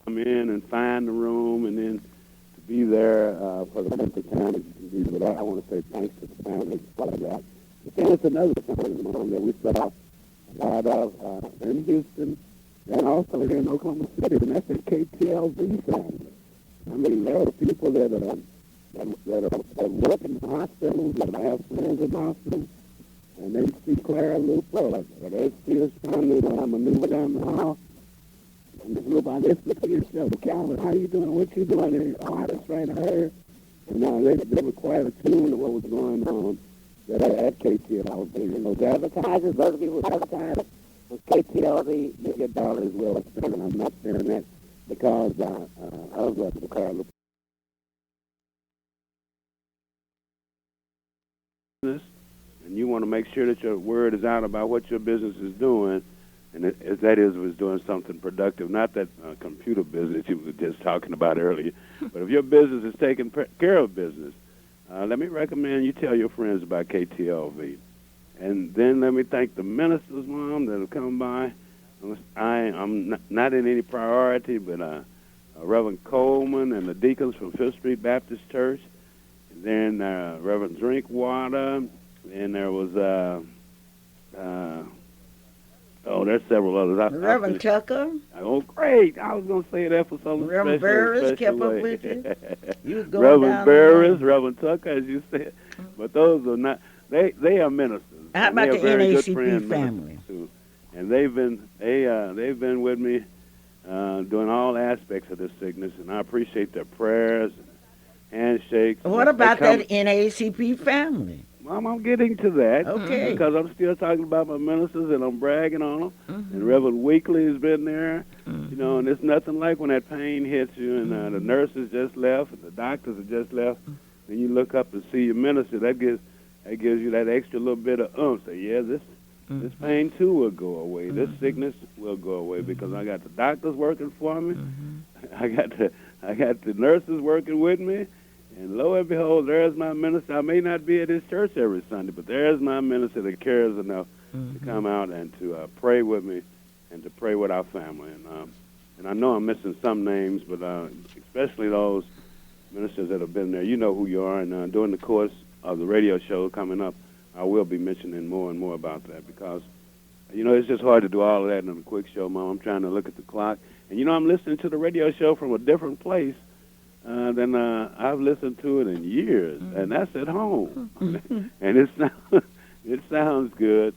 come in and find the room, and then to be there for the length of time to be with us. I want to say thanks to the family like that. But then it's another family that we saw a lot of in Houston and also here in Oklahoma City, and that's the KTLV family. I mean, there are people that work in the hospitals, that have friends in the hospitals, and they see Clara Luper, or they see us trying to maneuver down the hall. And this little boy, let's look at your show. Calvin, how you doing? What you doing? And, oh, that's right, I heard. And they were quite attuned to what was going on at KTLV. You know, the advertisers, those people who advertise with KTLV, they get dollars well spent. And I'm not saying that because I was working for Clara Luper. And you want to make sure that your word is out about what your business is doing, and that is doing something productive, not that computer business you were just talking about earlier. But if your business is taking care of business, let me recommend you tell your friends about KTLV. And then let me thank the ministers, Mom, that have come by. I'm not in any priority, but Reverend Coleman and the deacons from Fifth Street Baptist Church. And then Reverend Drinkwater. And there was, there's several others. Reverend Tucker. Oh, great. I was going to say that for some Reverend Burris kept up with you. You was going Reverend down Burris, Reverend Tucker, as you said. But those are not, they are ministers. How about the NACP family? Too. And they've been with me doing all aspects of this sickness, and I appreciate their prayers, handshakes. What about that NACP family? Mom, I'm getting to that. Okay. Because I'm still talking about my ministers, and I'm bragging on them. Mm-hmm. And Reverend Weekly has been there. Mm-hmm. You know, and it's nothing like when that pain hits you, and the nurses just left, and the doctors have just left, and you look up and see your minister. That gives you that extra little bit of oomph. So, yeah, this pain too will go away. This sickness will go away because I got the doctors working for me. I got the nurses working with me. And lo and behold, there's my minister. I may not be at his church every Sunday, but there's my minister that cares enough to come out and to pray with me and to pray with our family. And I know I'm missing some names, but especially those ministers that have been there. You know who you are. And during the course of the radio show coming up, I will be mentioning more and more about that because, you know, it's just hard to do all of that in a quick show, Mom. I'm trying to look at the clock. And, you know, I'm listening to the radio show from a different place than I've listened to it in years, and that's at home. And it sounds good.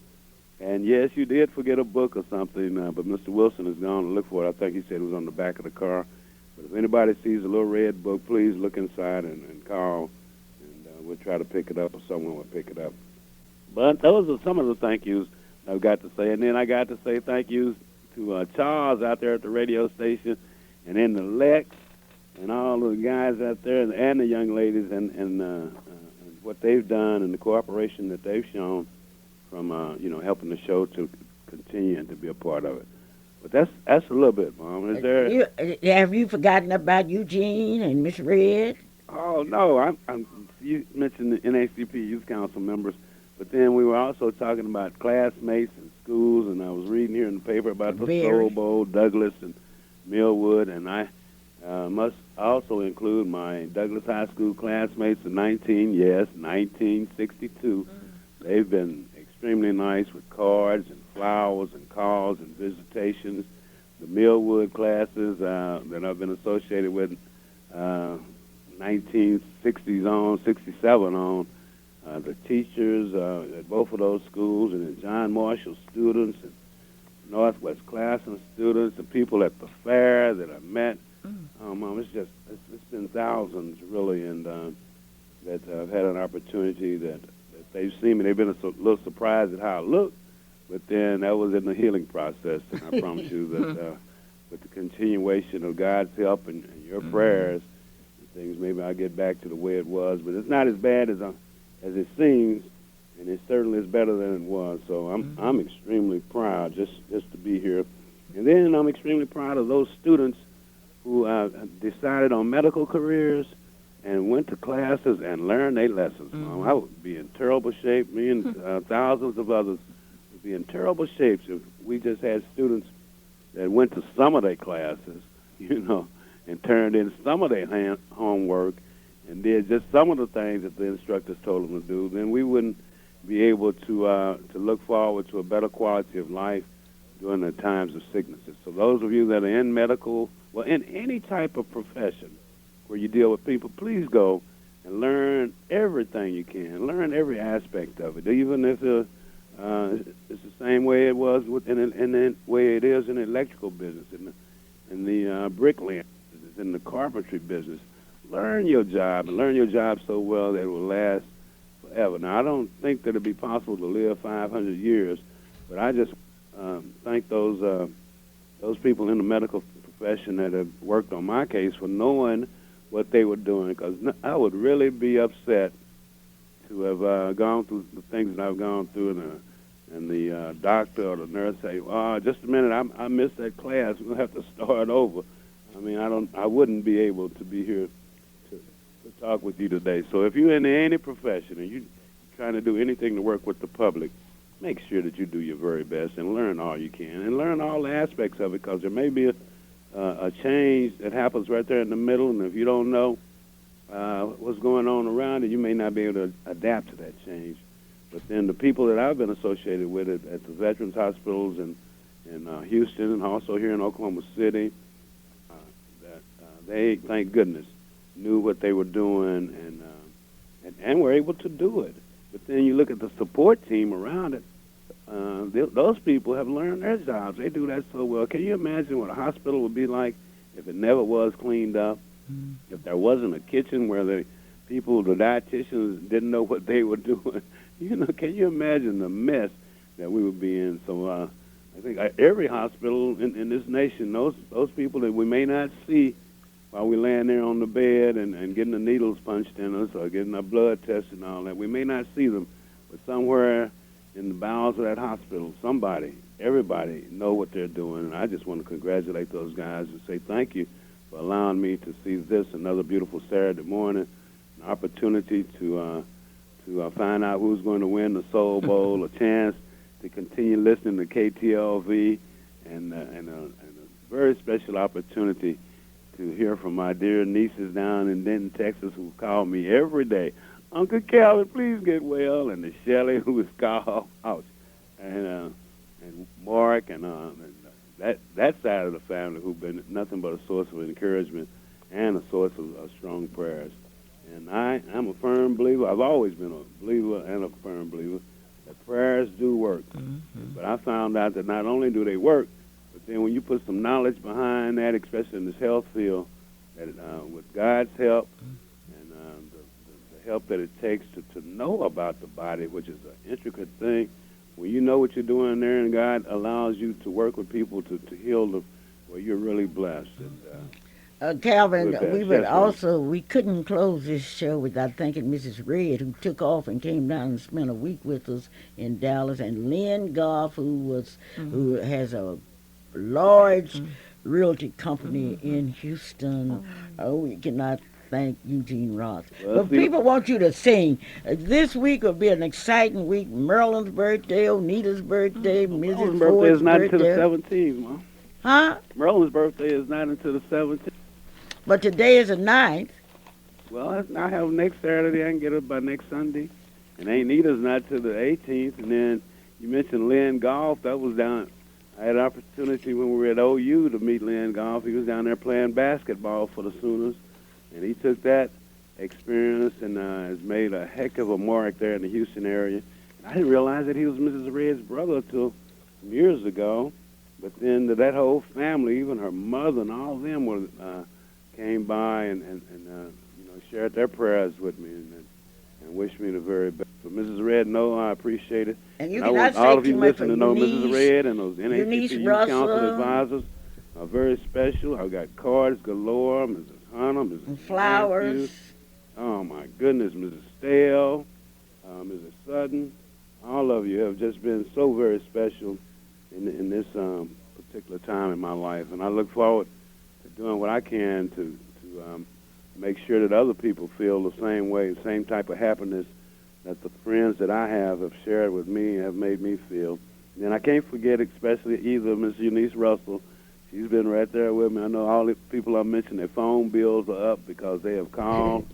And, yes, you did forget a book or something, but Mr. Wilson is gone to look for it. I think he said it was on the back of the car. But if anybody sees a little red book, please look inside and call, and we'll try to pick it up or someone will pick it up. But those are some of the thank yous I've got to say. And then I got to say thank yous to Charles out there at the radio station and in the Lex and all the guys out there and the young ladies and what they've done and the cooperation that they've shown from, helping the show to continue and to be a part of it. But that's a little bit, Mom. Is there? Have you forgotten about Eugene and Miss Red? Oh, no. You mentioned the NACP Youth Council members. But then we were also talking about classmates and schools, and I was reading here in the paper about the Soul Bowl, Douglas, and Millwood, and I must also include my Douglas High School classmates of 1962. They've been extremely nice with cards and flowers and calls and visitations. The Millwood classes that I've been associated with 1960s on, 67 on, the teachers at both of those schools, and then John Marshall students and Northwest Classroom students, and people at the fair that I met. Mom, it's been thousands really, and that I've had an opportunity that they've seen me. They've been a little surprised at how I look, but then that was in the healing process, and I promise you that with the continuation of God's help and your prayers and things, maybe I'll get back to the way it was. But it's not as bad as it seems, and it certainly is better than it was. So I'm extremely proud just to be here. And then I'm extremely proud of those students who decided on medical careers and went to classes and learned their lessons. Mom, I would be in terrible shape. Me and thousands of others be in terrible shapes if we just had students that went to some of their classes, and turned in some of their homework and did just some of the things that the instructors told them to do, then we wouldn't be able to look forward to a better quality of life during the times of sicknesses. So those of you that are in medical, well, in any type of profession where you deal with people, please go and learn everything you can. Learn every aspect of it, even if it's the same way it was in the way it is in the electrical business, in the bricklaying business, in the carpentry business. Learn your job, and learn your job so well that it will last forever. Now, I don't think that it'd be possible to live 500 years, but I just thank those people in the medical profession that have worked on my case for knowing what they were doing, because I would really be upset to have gone through the things that I've gone through, and the doctor or the nurse say, "Oh, just a minute, I missed that class. We'll have to start over." I mean, I wouldn't be able to be here to talk with you today. So if you're in any profession and you're trying to do anything to work with the public, make sure that you do your very best and learn all you can, and learn all the aspects of it, because there may be a change that happens right there in the middle, and if you don't know what's going on around it, you may not be able to adapt to that change. But then the people that I've been associated with at the Veterans Hospitals in Houston and also here in Oklahoma City, they, thank goodness, knew what they were doing and were able to do it. But then you look at the support team around it, those people have learned their jobs. They do that so well. Can you imagine what a hospital would be like if it never was cleaned up? Mm-hmm. If there wasn't a kitchen where the dietitians didn't know what they were doing? Can you imagine the mess that we would be in? So I think every hospital in this nation, those people that we may not see while we're laying there on the bed and getting the needles punched in us or getting our blood tested and all that, we may not see them, but somewhere in the bowels of that hospital, everybody know what they're doing. And I just want to congratulate those guys and say thank you for allowing me to see this, another beautiful Saturday morning, an opportunity to find out who's going to win the Soul Bowl, a chance to continue listening to KTLV, and a very special opportunity to hear from my dear nieces down in Denton, Texas, who call me every day. Uncle Calvin, please get well, and to Shelley, who is called out, and Mark, and that side of the family, who've been nothing but a source of encouragement and a source of strong prayers. And I'm a firm believer. I've always been a believer and a firm believer that prayers do work. Mm-hmm. But I found out that not only do they work, but then when you put some knowledge behind that, especially in this health field, that with God's help and the help that it takes to know about the body, which is an intricate thing, when you know what you're doing there and God allows you to work with people to heal them, well, you're really blessed. And, Calvin, we couldn't close this show without thanking Mrs. Red, who took off and came down and spent a week with us in Dallas, and Lynn Goff, who has a large realty company in Houston. We cannot thank Eugene Ross. But people want you to sing. This week will be an exciting week. Marilyn's birthday, Onita's birthday, Mrs. Ford's birthday is not until the 17th, Mom. Huh? Marilyn's birthday is not until the 17th. But today is the 9th. Well, I have next Saturday. I can get it by next Sunday. And Anita's not till the 18th. And then you mentioned Lynn Golf. That was down. I had an opportunity when we were at OU to meet Lynn Golf. He was down there playing basketball for the Sooners. And he took that experience and has made a heck of a mark there in the Houston area. And I didn't realize that he was Mrs. Red's brother until some years ago. But then that whole family, even her mother and all of them were came by and shared their prayers with me and wished me the very best. So Mrs. Red, I appreciate it. And you cannot I want all of you listening to know Mrs. Red and those NHCU council advisors are very special. I've got cards galore, Mrs. Hunter, Mrs. And flowers. Matthews. Oh, my goodness, Mrs. Stale, Mrs. Sutton. All of you have just been so very special in this particular time in my life. And I look forward to doing what I can to make sure that other people feel the same way, the same type of happiness that the friends that I have shared with me have made me feel. And I can't forget especially either Miss Eunice Russell. she's been right there with me. I know all the people I mentioned, their phone bills are up because they have called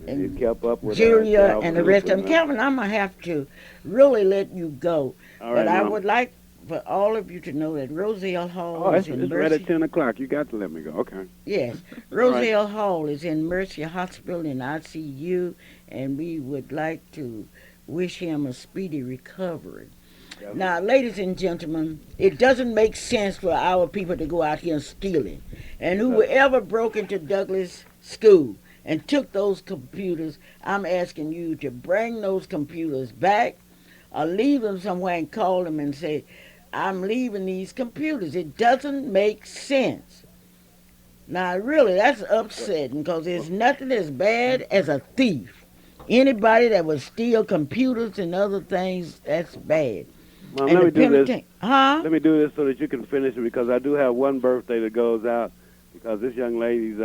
and they kept up with Julia and the Calvin rest of them. Luper. Calvin, I'm going to have to really let you go. All But right, I Mom. would like for all of you to know that Roselle Hall is in it's Mercy. right at 10 o'clock. You got to let me go. Okay. Yes, Roselle Hall is in Mercy Hospital in ICU, and we would like to wish him a speedy recovery. Definitely. Now, ladies and gentlemen, it doesn't make sense for our people to go out here stealing. And whoever broke into Douglas School and took those computers, I'm asking you to bring those computers back or leave them somewhere and call them and say, I'm leaving these computers. It doesn't make sense. Now, really, that's upsetting because there's nothing as bad as a thief. Anybody that would steal computers and other things, that's bad. Mom, And let me do this. Huh? Let me do this so that you can finish it because I do have one birthday that goes out because this young lady's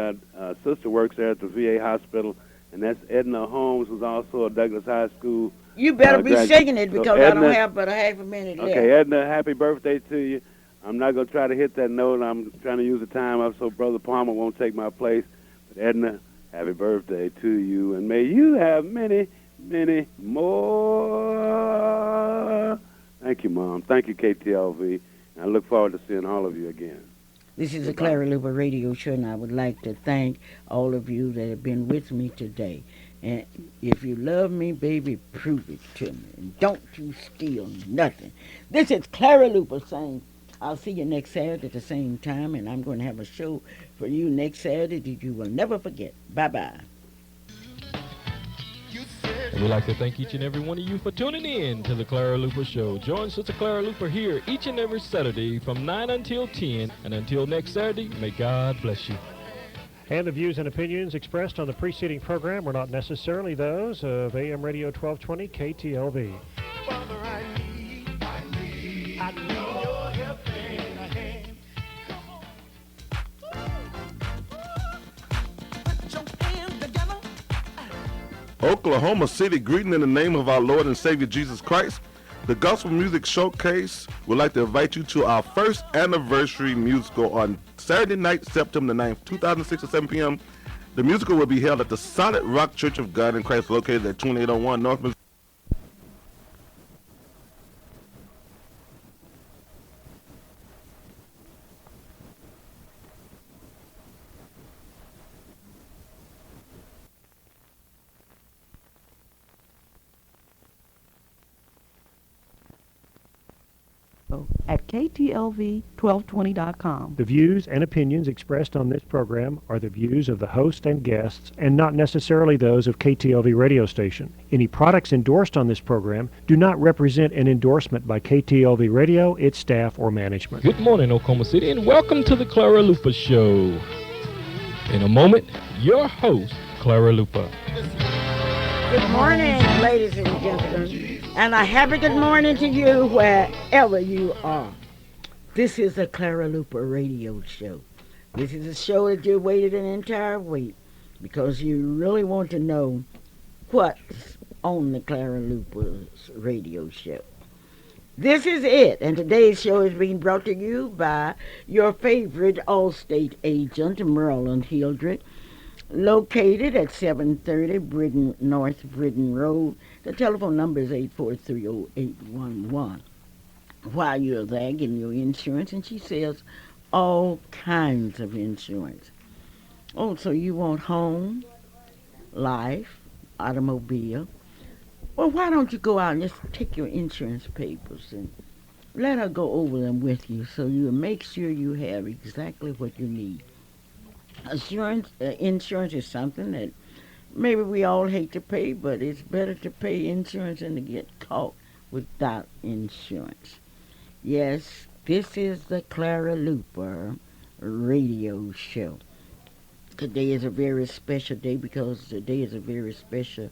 sister works there at the VA hospital, and that's Edna Holmes, who's also a Douglas High School. You better be singing it because so I Edna, don't have but a half a minute left. Okay, Edna, happy birthday to you. I'm not going to try to hit that note. I'm trying to use the time up so Brother Palmer won't take my place. But Edna, happy birthday to you, and may you have many, many more. Thank you, Mom. Thank you, KTLV. And I look forward to seeing all of you again. This is the Clara Luper Radio Show, and I would like to thank all of you that have been with me today. And if you love me, baby, prove it to me. And don't you steal nothing. This is Clara Luper saying, I'll see you next Saturday at the same time, and I'm going to have a show for you next Saturday that you will never forget. Bye-bye. And we'd like to thank each and every one of you for tuning in to the Clara Luper Show. Join Sister Clara Luper here each and every Saturday from 9 until 10. And until next Saturday, may God bless you. And the views and opinions expressed on the preceding program were not necessarily those of AM Radio 1220 KTLV. Father, I need your help in a hand. Put your hands together. Oklahoma City, greeting in the name of our Lord and Savior Jesus Christ. The Gospel Music Showcase would like to invite you to our first anniversary musical on Saturday night, September 9th, 2006 at 7 p.m. The musical will be held at the Solid Rock Church of God in Christ, located at 2801 North Missouri. at KTLV1220.com. The views and opinions expressed on this program are the views of the host and guests and not necessarily those of KTLV radio station. Any products endorsed on this program do not represent an endorsement by KTLV radio, its staff, or management. Good morning, Oklahoma City, and welcome to the Clara Luper Show. In a moment, your host, Clara Luper. Good morning, ladies and gentlemen, and a happy good morning to you wherever you are. This is the Clara Luper Radio Show. This is a show that you waited an entire week because you really want to know what's on the Clara Luper's Radio Show. This is it, and today's show is being brought to you by your favorite Allstate agent, Merlin Hildreth, located at 730 North Britton Road. The telephone number is 843-0811. While you're there getting your insurance, and she sells all kinds of insurance. Oh, so you want home, life, automobile. Well, why don't you go out and just take your insurance papers and let her go over them with you so you make sure you have exactly what you need. Insurance is something that maybe we all hate to pay, but it's better to pay insurance than to get caught without insurance. Yes, this is the Clara Luper Radio Show. Today is a very special day because today is a very special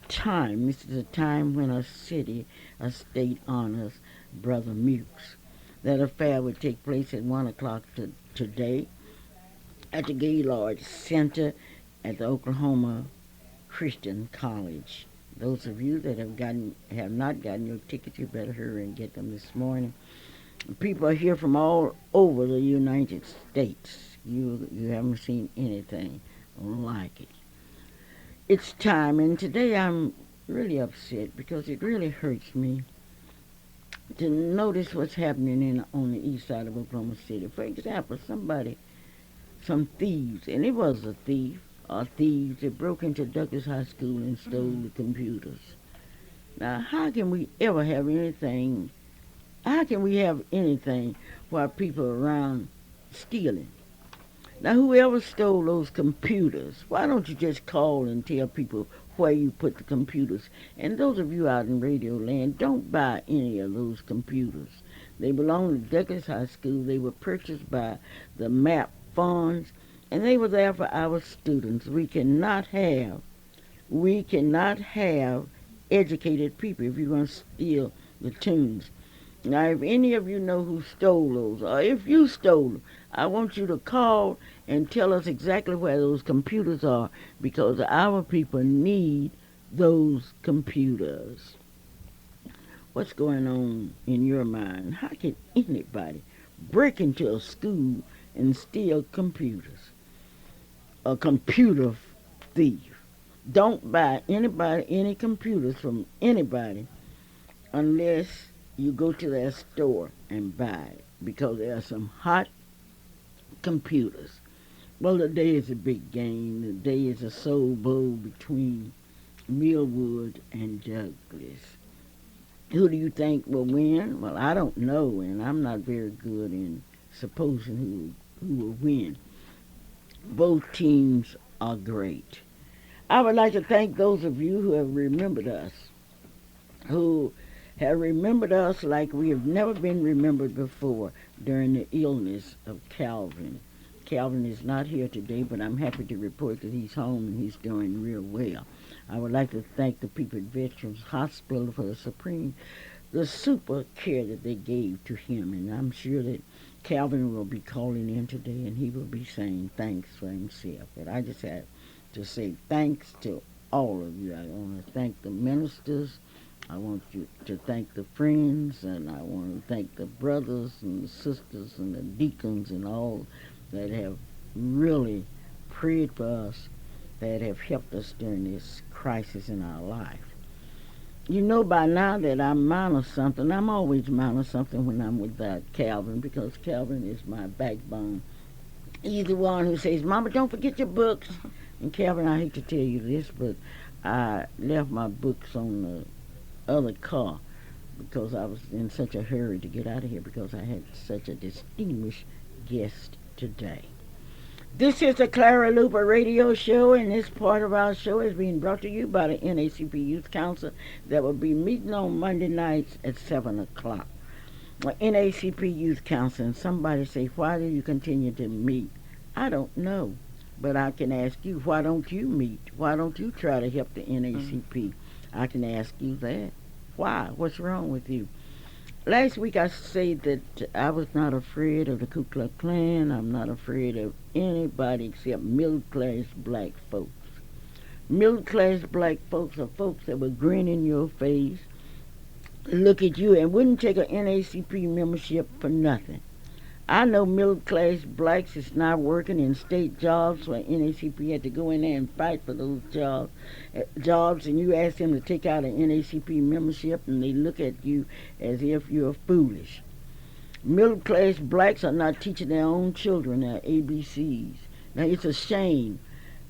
time. This is a time when a city, a state honors Brother Mukes. That affair would take place at 1 o'clock today at the Gaylord Center at the Oklahoma Christian College. Those of you that have not gotten your tickets, you better hurry and get them this morning. People are here from all over the United States. You haven't seen anything like it. It's time, and today I'm really upset because it really hurts me to notice what's happening on the east side of Oklahoma City. For example, some thieves, and it was a thief or thieves that broke into Douglas High School and stole the computers. Now, how can we ever have anything? How can we have anything while people are around stealing? Now, whoever stole those computers, why don't you just call and tell people where you put the computers? And those of you out in Radio Land, don't buy any of those computers. They belong to Douglas High School. They were purchased by the MAP funds, and they were there for our students. We cannot have educated people if you're going to steal the tunes. Now, if any of you know who stole those, or if you stole them, I want you to call and tell us exactly where those computers are, because our people need those computers. What's going on in your mind? How can anybody break into a school and steal computers? A computer thief. Don't buy any computers from anybody unless you go to their store and buy it, because there are some hot computers. Well, today is a big game. Today is a Soul Bowl between Millwood and Douglas. Who do you think will win? Well, I don't know, and I'm not very good in supposing who will win. Both teams are great. I would like to thank those of you who have remembered us, like we have never been remembered before during the illness of Calvin. Calvin is not here today, but I'm happy to report that he's home and he's doing real well. I would like to thank the people at Veterans Hospital for the super care that they gave to him, and I'm sure that Calvin will be calling in today and he will be saying thanks for himself. But I just have to say thanks to all of you. I want to thank the ministers. I want you to thank the friends, and I want to thank the brothers and the sisters and the deacons and all that have really prayed for us, that have helped us during this crisis in our life. You know by now that I'm minus something. I'm always minus something when I'm with Calvin, because Calvin is my backbone. He's the one who says, Mama, don't forget your books. And Calvin, I hate to tell you this, but I left my books on the other car because I was in such a hurry to get out of here because I had such a distinguished guest today. This is the Clara Luper radio show, and this part of our show is being brought to you by the NACP Youth Council that will be meeting on Monday nights at 7 o'clock. NACP Youth Council, and somebody say, why do you continue to meet? I don't know, but I can ask you, why don't you meet? Why don't you try to help the NACP? I can ask you that. Why? What's wrong with you? Last week I said that I was not afraid of the Ku Klux Klan. I'm not afraid of anybody except middle-class black folks. Middle-class black folks are folks that will grin in your face, look at you, and wouldn't take an NACP membership for nothing. I know middle-class blacks is not working in state jobs where NACP had to go in there and fight for those jobs, and you ask them to take out an NACP membership, and they look at you as if you're foolish. Middle-class blacks are not teaching their own children their ABCs. Now, it's a shame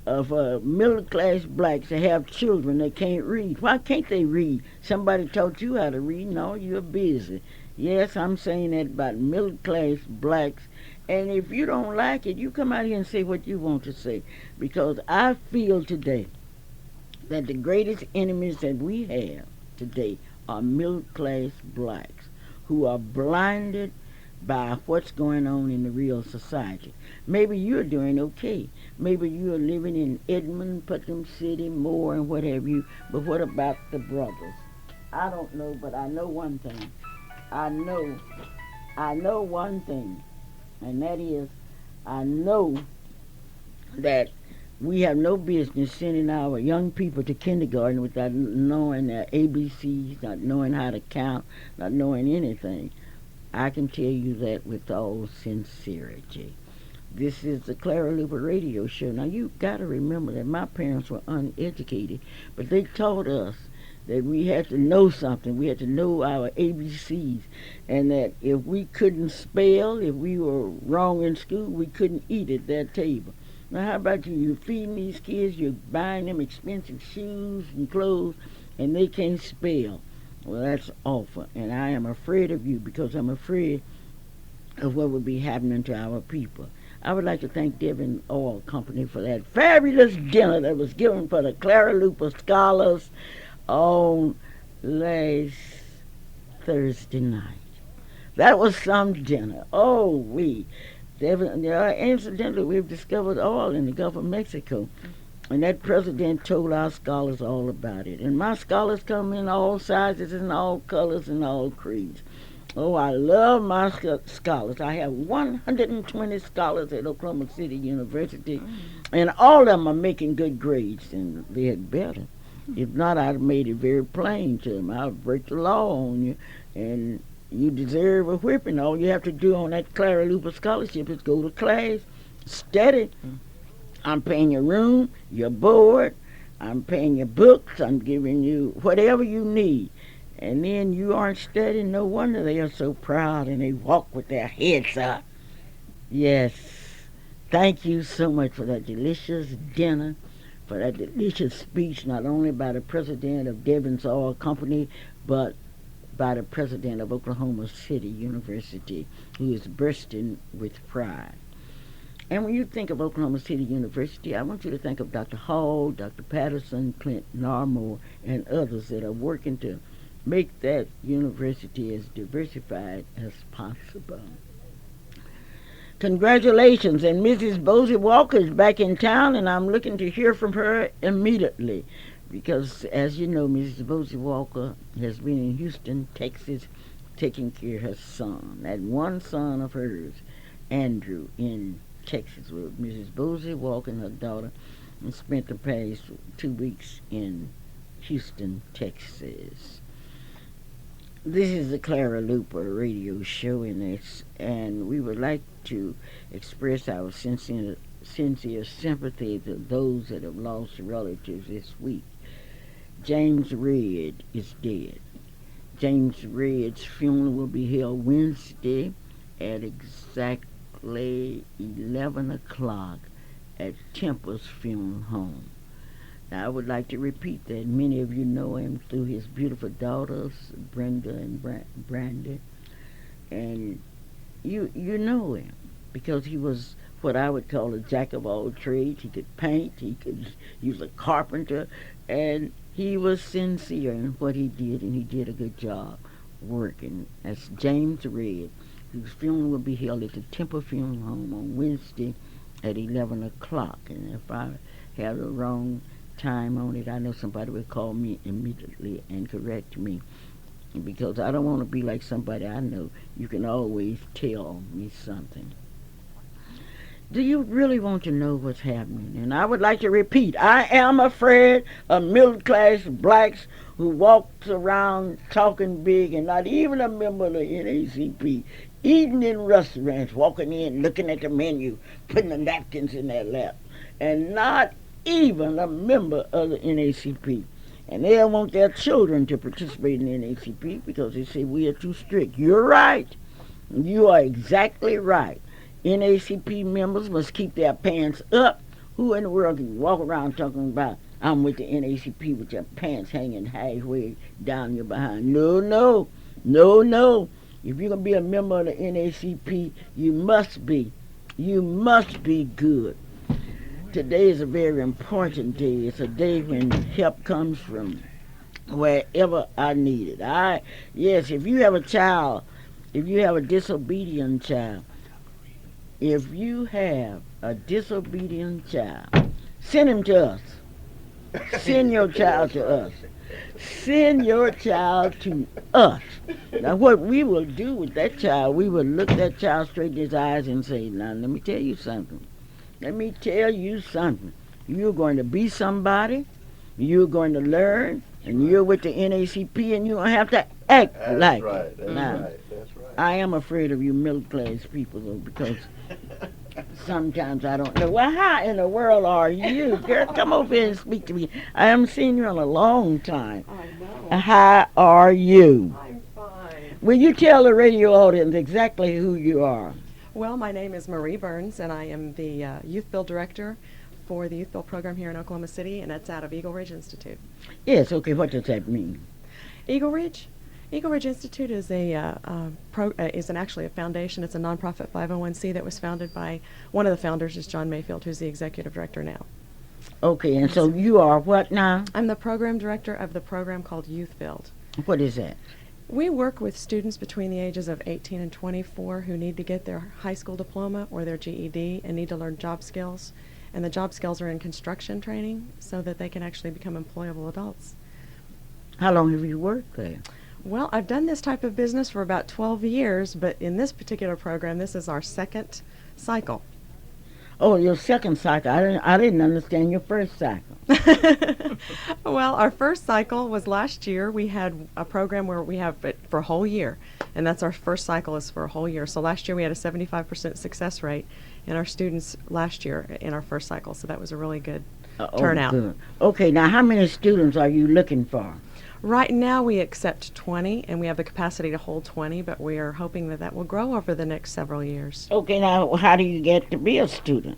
of middle-class blacks to have children that can't read. Why can't they read? Somebody taught you how to read. No, you're busy. Yes, I'm saying that about middle-class blacks. And if you don't like it, you come out here and say what you want to say. Because I feel today that the greatest enemies that we have today are middle-class blacks who are blinded by what's going on in the real society. Maybe you're doing okay. Maybe you're living in Edmond, Putnam City, Moore, and what have you. But what about the brothers? I don't know, but I know one thing. I know one thing, and that is, I know that we have no business sending our young people to kindergarten without knowing their ABCs, not knowing how to count, not knowing anything. I can tell you that with all sincerity. This is the Clara Luper radio show. Now, you got to remember that my parents were uneducated, but they taught us that we had to know something. We had to know our ABCs, and that if we couldn't spell, if we were wrong in school, we couldn't eat at that table. Now, how about you? You're feeding these kids, you're buying them expensive shoes and clothes, and they can't spell. Well, that's awful, and I am afraid of you because I'm afraid of what would be happening to our people. I would like to thank Devon Oil Company for that fabulous dinner that was given for the Clara Luper scholars on last Thursday night. That was some dinner. Oh, incidentally, we've discovered oil in the Gulf of Mexico. And that president told our scholars all about it. And my scholars come in all sizes and all colors and all creeds. Oh, I love my scholars. I have 120 scholars at Oklahoma City University, and all of them are making good grades, and they had better. If not, I'd have made it very plain to them. I'll break the law on you, and you deserve a whipping. All you have to do on that Clara Luper scholarship is go to class, study. I'm paying your room, your board, I'm paying your books, I'm giving you whatever you need. And then you aren't studying, no wonder they are so proud and they walk with their heads up. Yes, thank you so much for that delicious dinner, for that delicious speech, not only by the president of Devon's Oil Company, but by the president of Oklahoma City University, who is bursting with pride. And when you think of Oklahoma City University, I want you to think of Dr. Hall, Dr. Patterson, Clint Narmore, and others that are working to make that university as diversified as possible. Congratulations, and Mrs. Bosie Walker is back in town, and I'm looking to hear from her immediately because, as you know, Mrs. Bosie Walker has been in Houston, Texas, taking care of her son, that one son of hers, Andrew, in Texas, with Mrs. Bosie Walker and her daughter, and spent the past 2 weeks in Houston, Texas. This is the Clara Luper radio show, and we would like to express our sincere sympathy to those that have lost relatives this week. James Redd is dead. James Redd's funeral will be held Wednesday at exactly 11 o'clock at Temple's Funeral Home. Now, I would like to repeat that many of you know him through his beautiful daughters, Brenda and Brandon, and you know him because he was what I would call a jack of all trades. He could paint, he was a carpenter, and he was sincere in what he did, and he did a good job working. That's James Redd, whose funeral will be held at the Temple Funeral Home on Wednesday at 11 o'clock. And if I have the wrong time on it, I know somebody will call me immediately and correct me, because I don't want to be like somebody I know. You can always tell me something. Do you really want to know what's happening? And I would like to repeat, I am afraid of middle-class blacks who walks around talking big and not even a member of the NACP, eating in restaurants, walking in, looking at the menu, putting the napkins in their lap, and not even a member of the NACP. And they don't want their children to participate in the NACP because they say we are too strict. You're right. You are exactly right. NACP members must keep their pants up. Who in the world can walk around talking about, I'm with the NACP with your pants hanging halfway down your behind? No. If you're going to be a member of the NACP, you must be good. Today is a very important day. It's a day when help comes from wherever I need it. Yes, if you have a child, if you have a disobedient child, send him to us. Send your child to us. Send your child to us. Now, what we will do with that child, we will look that child straight in his eyes and say, now, let me tell you something. You're going to be somebody, you're going to learn, and you're with the NACP, and you're going to have to act like it. That's right. I am afraid of you middle class people though, because sometimes I don't know. Well, how in the world are you? Girl, come over here and speak to me. I haven't seen you in a long time. I know. How are you? I'm fine. Will you tell the radio audience exactly who you are? Well, my name is Marie Burns, and I am the Youth Build Director for the Youth Build program here in Oklahoma City, and it's out of Eagle Ridge Institute. Yes, okay, what does that mean? Eagle Ridge Institute is actually a foundation. It's a nonprofit 501c that was founded by one of the founders is John Mayfield, who's the executive director now. Okay, and so you are what now? I'm the program director of the program called Youth Build. What is that? We work with students between the ages of 18 and 24 who need to get their high school diploma or their GED and need to learn job skills. And the job skills are in construction training so that they can actually become employable adults. How long have you worked there? Well, I've done this type of business for about 12 years, but in this particular program, this is our second cycle. Oh, your second cycle. I didn't understand your first cycle. Well, our first cycle was last year. We had a program where we have it for a whole year, and that's our first cycle is for a whole year. So last year we had a 75% success rate in our students last year in our first cycle, so that was a really good turnout. Good. Okay, now how many students are you looking for? Right now we accept 20, and we have the capacity to hold 20, but we are hoping that that will grow over the next several years. Okay, now how do you get to be a student?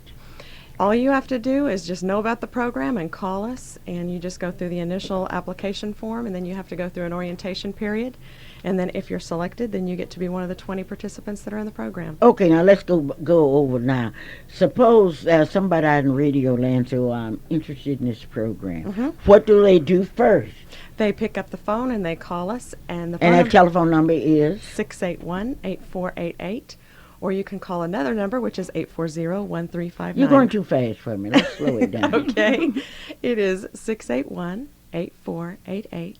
All you have to do is just know about the program and call us, and you just go through the initial application form, and then you have to go through an orientation period, and then if you're selected, then you get to be one of the 20 participants that are in the program. Okay, now let's go over now. Suppose somebody out in Radio Land says, I'm interested in this program. What do they do first? They pick up the phone and they call us, and the And phone that telephone number is? 681-8488, or you can call another number, which is 840-1359. You're going too fast for me. Let's slow it down. Okay. It is 681-8488,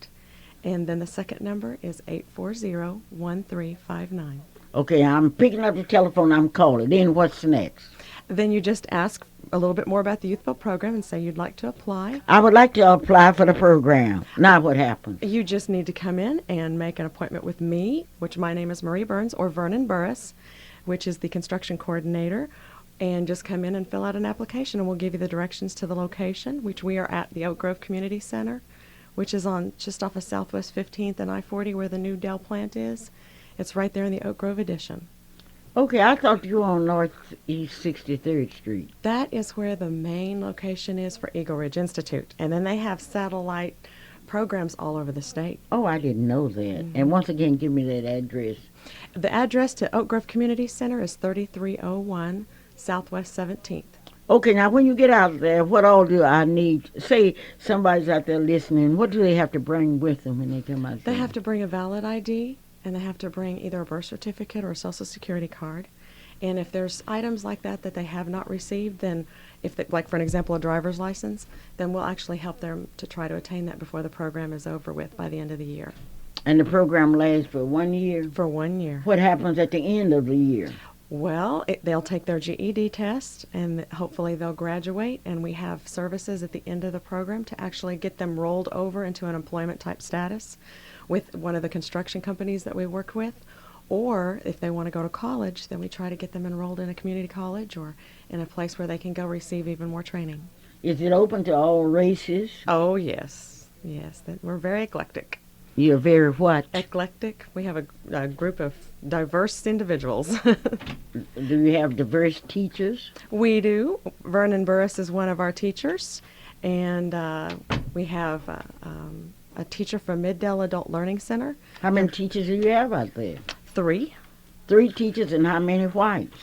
and then the second number is 840-1359. Okay, I'm picking up the telephone, I'm calling. Then what's next? Then you just ask a little bit more about the Youth Build program and say you'd like to apply. I would like to apply for the program. Now what happens? You just need to come in and make an appointment with me, which my name is Marie Burns, or Vernon Burris, which is the construction coordinator, and just come in and fill out an application, and we'll give you the directions to the location, which we are at the Oak Grove Community Center, which is on just off of Southwest 15th and I-40 where the new Dell plant is. It's right there in the Oak Grove addition. Okay, I thought you were on Northeast 63rd Street. That is where the main location is for Eagle Ridge Institute, and then they have satellite programs all over the state. Oh, I didn't know that. And once again, give me that address. The address to Oak Grove Community Center is 3301 Southwest 17th. Okay, now when you get out there, what all do I need? Say somebody's out there listening. What do they have to bring with them when they come out there? They have to bring a valid ID, and they have to bring either a birth certificate or a social security card. And if there's items like that that they have not received, then if they, like for an example, a driver's license, then we'll actually help them to try to attain that before the program is over with by the end of the year. And the program lasts for 1 year? For 1 year. What happens at the end of the year? Well, they'll take their GED test, and hopefully they'll graduate, and we have services at the end of the program to actually get them rolled over into an employment type status with one of the construction companies that we work with. Or if they want to go to college, then we try to get them enrolled in a community college or in a place where they can go receive even more training. Is it open to all races? Oh, yes. Yes, we're very eclectic. You're very what? Eclectic. We have a group of diverse individuals. Do you have diverse teachers? We do. Vernon Burris is one of our teachers, and we have a teacher from Middale Adult Learning Center. How many teachers do you have out there? 3. 3 teachers, and how many whites?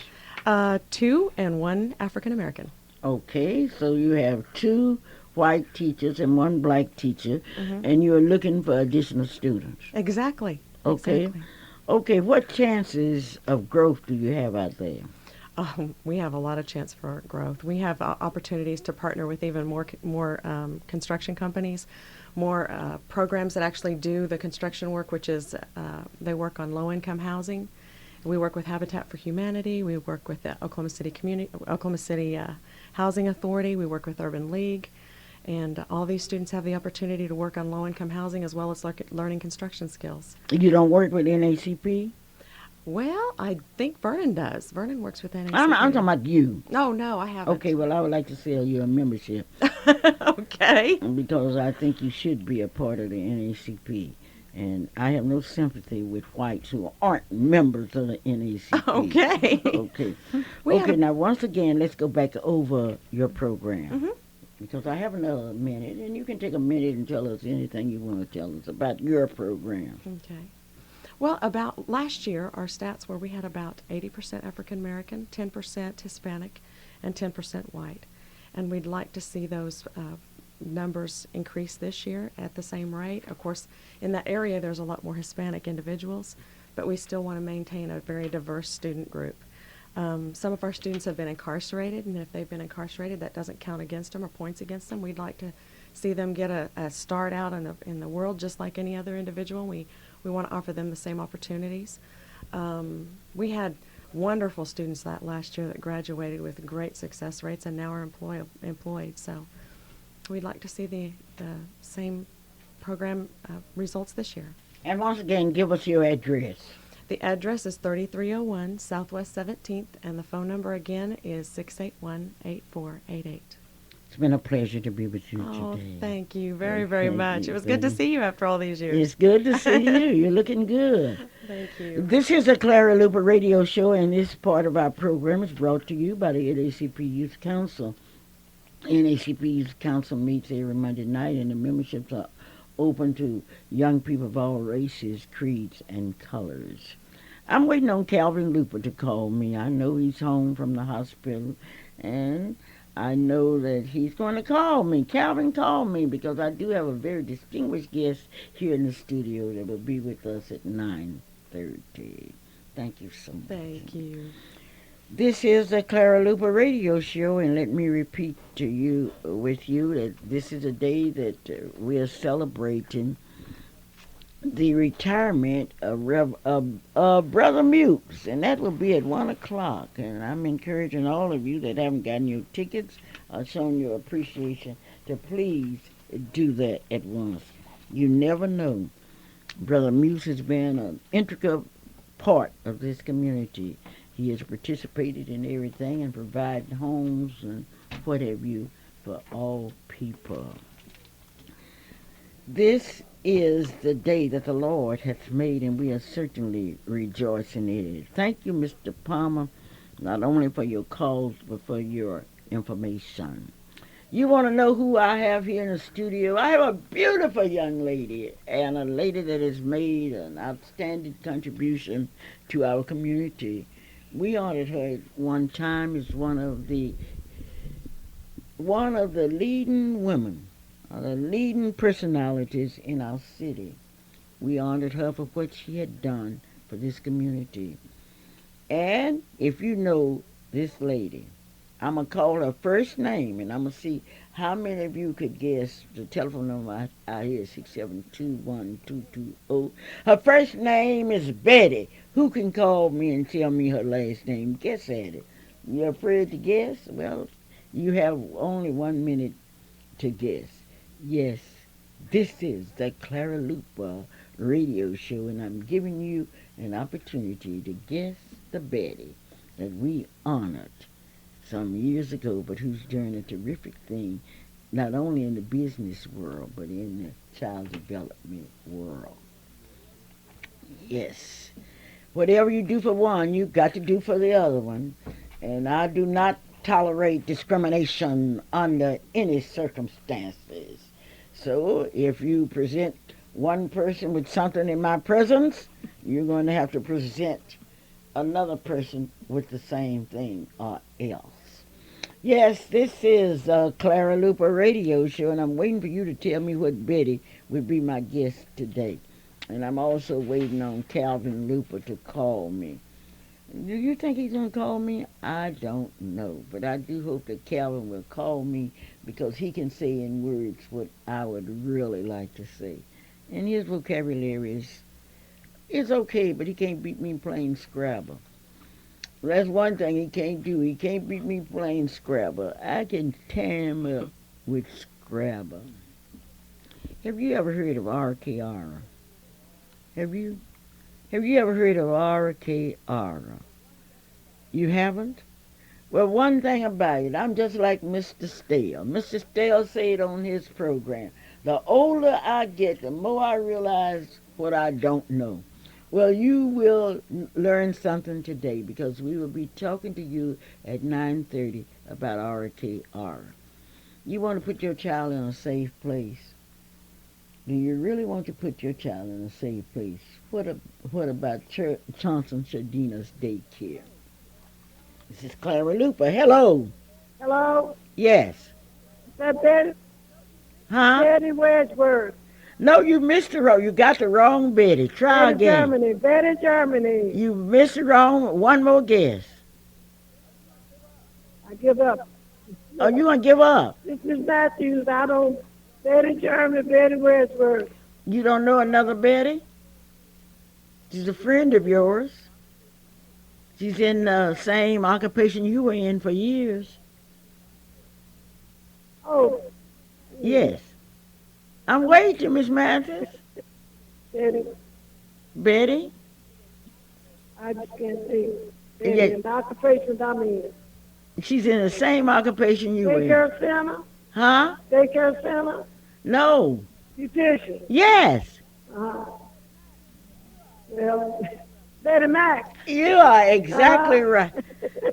2 and 1 African American. Okay, so you have 2 white teachers and 1 black teacher, and you're looking for additional students. Exactly. Okay. Exactly. Okay, what chances of growth do you have out there? We have a lot of chance for growth. We have opportunities to partner with even more construction companies, more programs that actually do the construction work, which is they work on low-income housing. We work with Habitat for Humanity. We work with the Oklahoma City Housing Authority. We work with Urban League. And all these students have the opportunity to work on low-income housing as well as learning construction skills. You don't work with NACP? Well, I think Vernon does. Vernon works with NACP. I'm talking about you. No, I haven't. Okay, well, I would like to sell you a membership Okay. because I think you should be a part of the NACP. And I have no sympathy with whites who aren't members of the NACP. Okay. Okay. We had Okay, a- now once again, let's go back over your program. Mhm. Because I have another minute, and you can take a minute and tell us anything you want to tell us about your program. Okay. Well, about last year, our stats were we had about 80% African American, 10% Hispanic, and 10% white. And we'd like to see those numbers increase this year at the same rate. Of course, in that area, there's a lot more Hispanic individuals, but we still want to maintain a very diverse student group. Some of our students have been incarcerated, and if they've been incarcerated, that doesn't count against them or points against them. We'd like to see them get a start out in the world just like any other individual. We want to offer them the same opportunities. We had wonderful students that last year that graduated with great success rates and now are employed. So we'd like to see the same program results this year. And once again, give us your address. The address is 3301 Southwest 17th, and the phone number again is 681-8488. It's been a pleasure to be with you Oh, today. thank you very, Well, very thank much. you, It was good to thank see you after all these years. It's good to see you. You're looking good. Thank you. This is the Clara Luper radio show, and this part of our program is brought to you by the NACP Youth Council. NACP Youth Council meets every Monday night, and the memberships are open to young people of all races, creeds, and colors. I'm waiting on Calvin Luper to call me. I know he's home from the hospital, and I know that he's going to call me. Calvin, call me, because I do have a very distinguished guest here in the studio that will be with us at 9:30. Thank you so much. Thank you. This is the Clara Luper radio show, and let me repeat to you, with you, that this is a day that we are celebrating the retirement of Brother Mutes, and that will be at 1 o'clock. And I'm encouraging all of you that haven't gotten your tickets or shown your appreciation to please do that at once. You never know. Brother Mutes has been an intricate part of this community. He has participated in everything and provided homes and what have you for all people. This is the day that the Lord hath made, and we are certainly rejoicing in it. Thank you, Mr. Palmer, not only for your calls, but for your information. You want to know who I have here in the studio? I have a beautiful young lady, and a lady that has made an outstanding contribution to our community. We honored her at one time as one of the leading women, the leading personalities in our city. We honored her for what she had done for this community. And if you know this lady, I'm going to call her first name, and I'm going to see how many of you could guess. The telephone number out here is 672-1220. Her first name is Betty. Who can call me and tell me her last name? Guess at it. You're afraid to guess? Well, you have only 1 minute to guess. Yes, this is the Clara Luper radio show, and I'm giving you an opportunity to guess the Betty that we honored some years ago, but who's doing a terrific thing, not only in the business world, but in the child development world. Yes. Whatever you do for one, you've got to do for the other one. And I do not tolerate discrimination under any circumstances. So if you present one person with something in my presence, you're going to have to present another person with the same thing or else. Yes, this is Clara Luper radio show, and I'm waiting for you to tell me what Betty would be my guest today. And I'm also waiting on Calvin Luper to call me. Do you think he's going to call me? I don't know. But I do hope that Calvin will call me, because he can say in words what I would really like to say. And his vocabulary is okay, but he can't beat me playing Scrabble. That's one thing he can't do. He can't beat me playing Scrabble. I can tear him up with Scrabble. Have you ever heard of RKR? Have you? Have you ever heard of RKR? You haven't? Well, one thing about it, I'm just like Mr. Steele. Mr. Steele said on his program, the older I get, the more I realize what I don't know. Well, you will learn something today because we will be talking to you at 9:30 about RKR. You want to put your child in a safe place. Do you really want to put your child in a safe place? What about Johnson Chardina's daycare? This is Clara Luper. Hello. Hello? Yes. Is that Betty? Huh? Betty Wedgeworth. No, you missed the wrong. You got the wrong Betty. Try Betty again. Germany. Betty Germany. You missed the wrong. One more guess. I give up. Oh, you gonna give up? This is Matthews. I don't. Betty Germany, Betty Wedgeworth. You don't know another Betty? She's a friend of yours. She's in the same occupation you were in for years. Oh, Yes. I'm waiting, Miss Mathis. Betty. Betty? I just can't see. Betty, Yeah. the occupation I'm in. She's in the same occupation you were in. Daycare center? Huh? Daycare center? No. Beautician? Yes. Well, Betty Mack. You are exactly right.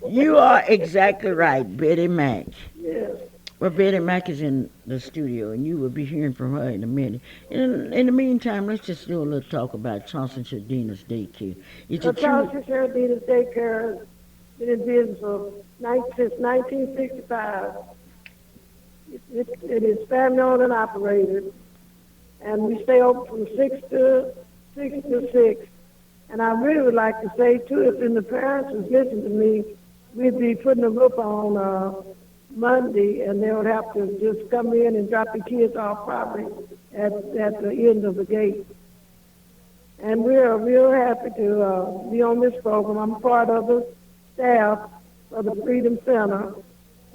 You are exactly right, Betty Mack. Yes. Well, Betty Mack is in the studio, and you will be hearing from her in a minute. In the meantime, let's just do a little talk about Johnson Chardina's daycare. It's a true... Johnson Chardina's daycare has been in business since 1965. It is family owned and operated, and we stay open from 6 to 6. And I really would like to say too, if the parents was listening to me, we'd be putting a roof on Monday, and they would have to just come in and drop the kids off property at the end of the gate. And we're real happy to be on this program. I'm part of the staff of the Freedom Center,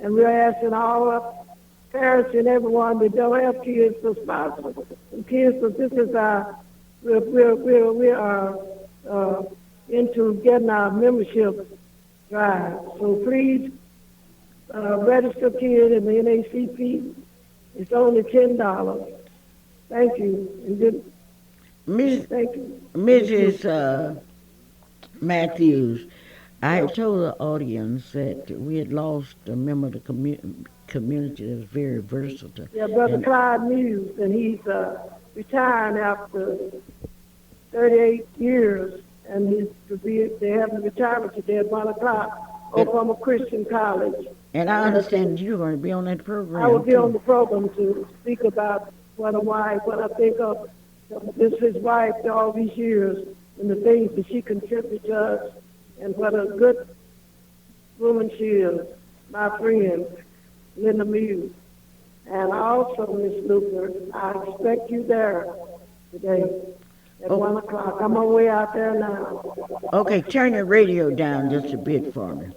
and we're asking all parents and everyone that don't have kids to sponsor some kids. So this is we are into getting our membership drive. So please register kid in the NACP. It's only $10. Thank you. And thank you. Mrs. Matthews, I had told the audience that we had lost a member of the community that was very versatile. Yeah, Brother Clyde Muse, and he's retiring after 38 years, and they have the retirement today at 1 o'clock Oklahoma Christian College. And I understand you're going to be on that program. I will be on the program to speak about what I think of his wife all these years and the things that she contributed to us and what a good woman she is, my friend, Linda Muse. And also, Miss Luper, I expect you there today at 1 o'clock. I'm on my way out there now. Okay, turn your radio down just a bit for me.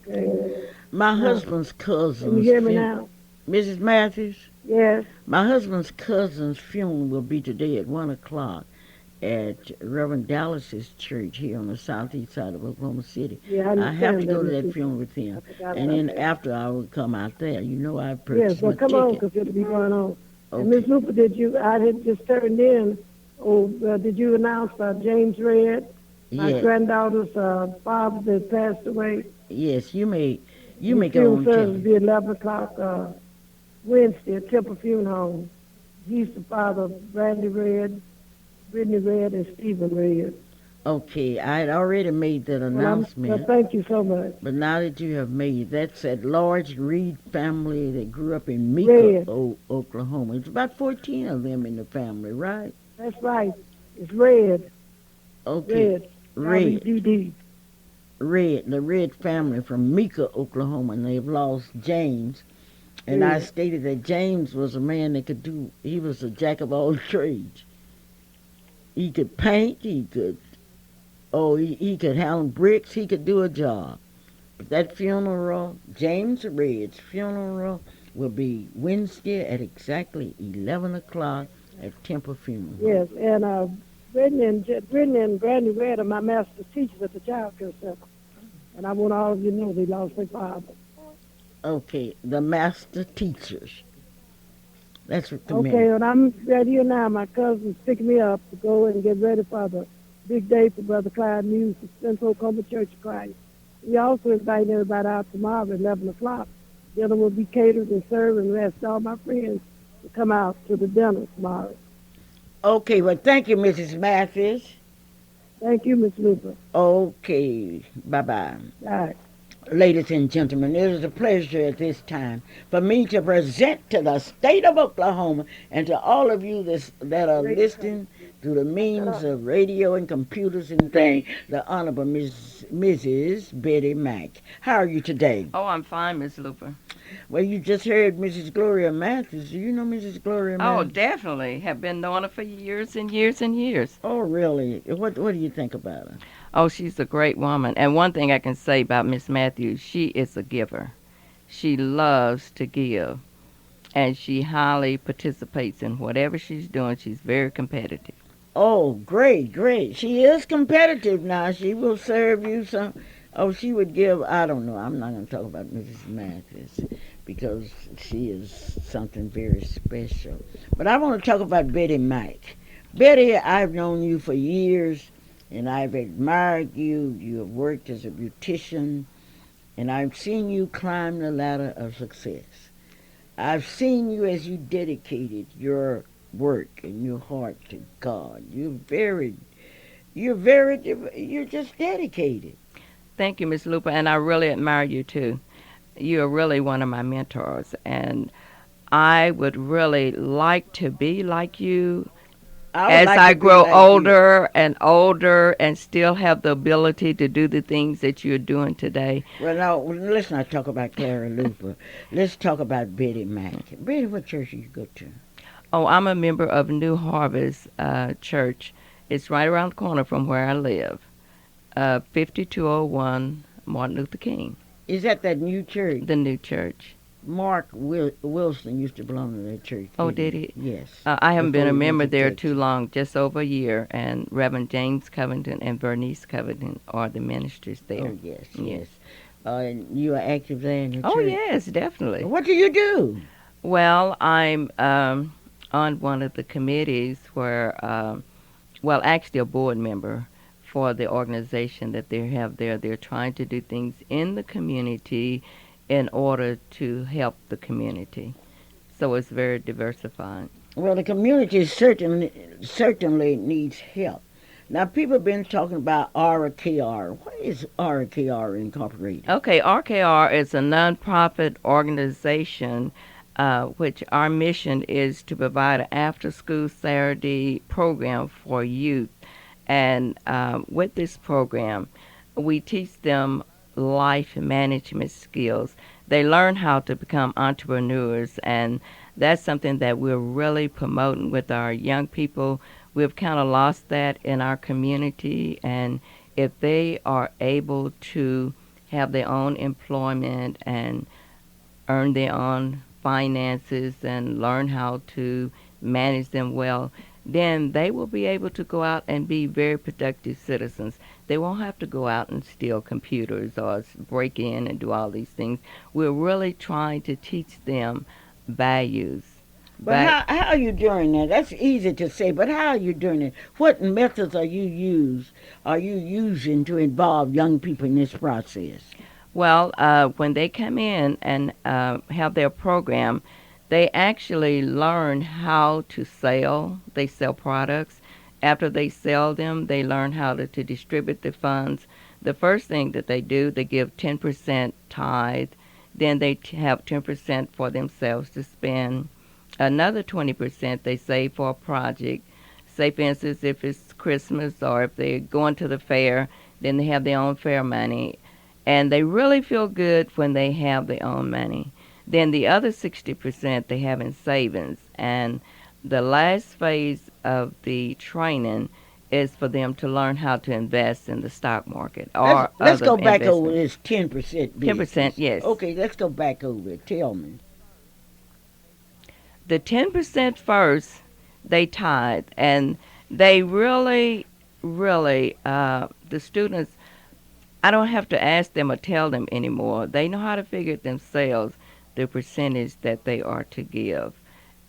Okay. My husband's cousin's... Can you hear me now? Mrs. Matthews? Yes. My husband's cousin's funeral will be today at 1 o'clock at Reverend Dallas's church here on the southeast side of Oklahoma City. Yeah, I have to go to that funeral with him. And then after I will come out there. You know I purchased my come ticket. on, because it'll be going on. Okay. And Miss Luper, I had just turned in, did you announce James Red, my granddaughter's father that passed away? Yes, you may go Funeral on. service will be 11 o'clock Wednesday at Temple Funeral Home. He's the father of Brandy Red, Brittany Red, and Stephen Red. Okay, I had already made that announcement. Well, thank you so much. But now that you have made, that's that large Reed family that grew up in Mika, Oklahoma. It's about 14 of them in the family, right? That's right. It's Red. Okay. Red. R-E-D-D. Red, the Red family from Mika, Oklahoma, and they've lost James. And I stated that James was a man that he was a jack of all trades. He could paint, he could handle bricks, he could do a job. But that funeral, James Red's funeral, will be Wednesday at exactly 11 o'clock at Temple Funeral. Yes, and Brittany and Brandy Red are my master teachers at the Child Care Center. And I want all of you to know they lost their father. Okay, the master teachers. That's what the Okay, men. and I'm right here now. My cousin's picking me up to go and get ready for the big day for Brother Clyde News at Central Oklahoma Church of Christ. We also invite everybody out tomorrow at 11 o'clock. Dinner will be catered and served, and we ask all my friends to come out to the dinner tomorrow. Okay, well, thank you, Mrs. Mathis. Thank you, Miss Luper. Okay, bye-bye. All right. Ladies and gentlemen, it is a pleasure at this time for me to present to the state of Oklahoma and to all of you that are listening through the means of radio and computers and things, the Honorable Mrs. Betty Mack. How are you today? Oh, I'm fine, Miss Luper. Well, you just heard Mrs. Gloria Mathis. Do you know Mrs. Gloria Oh, Mathis? definitely. Have been knowing her for years and years and years. Oh, really? What do you think about her? Oh, she's a great woman. And one thing I can say about Miss Matthews, she is a giver. She loves to give. And she highly participates in whatever she's doing. She's very competitive. Oh, great, great. She is competitive now. She will serve you some. Oh, she would give, I don't know. I'm not going to talk about Mrs. Mathis because she is something very special. But I want to talk about Betty Mack. Betty, I've known you for years, and I've admired you. You have worked as a beautician, and I've seen you climb the ladder of success. I've seen you as you dedicated your work and your heart to God. You're just dedicated. Thank you, Miss Luper, and I really admire you, too. You are really one of my mentors, and I would really like to be like you as I grow older and older and still have the ability to do the things that you're doing today. Well, now, let's not talk about Clara Luper. Let's talk about Betty Mack. Betty, what church do you go to? Oh, I'm a member of New Harvest Church. It's right around the corner from where I live. 5201 Martin Luther King. Is that new church? The new church. Mark Wilson used to belong to that church. Oh, did he? Yes. I haven't been a member there too long, just over a year, and Reverend James Covington and Bernice Covington are the ministers there. Oh, yes, yes. And you are active there in the church? Oh, yes, definitely. What do you do? Well, I'm on one of the committees where, actually a board member for the organization that they have there. They're trying to do things in the community in order to help the community. So it's very diversified. Well, the community certainly needs help. Now, people have been talking about RKR. What is RKR Incorporated? Okay, RKR is a nonprofit organization which our mission is to provide an after-school Saturday program for youth. And with this program, we teach them life management skills. They learn how to become entrepreneurs, and that's something that we're really promoting with our young people. We've kind of lost that in our community, and if they are able to have their own employment and earn their own finances and learn how to manage them well, then they will be able to go out and be very productive citizens. They won't have to go out and steal computers or break in and do all these things. We're really trying to teach them values. But how are you doing that? That's easy to say, but how are you doing it? What methods are you using to involve young people in this process? Well, when they come in and have their program, they actually learn how to sell. They sell products. After they sell them, they learn how to distribute the funds. The first thing that they do, they give 10% tithe. Then they have 10% for themselves to spend. Another 20% they save for a project. Say, for instance, if it's Christmas or if they're going to the fair, then they have their own fair money. And they really feel good when they have their own money. Then the other 60% they have in savings. And the last phase of the training is for them to learn how to invest in the stock market. Let's go back over this 10% business. 10%, yes. Okay, let's go back over it. Tell me. The 10% first, they tithe. And They really, the students, I don't have to ask them or tell them anymore. They know how to figure it themselves, the percentage that they are to give.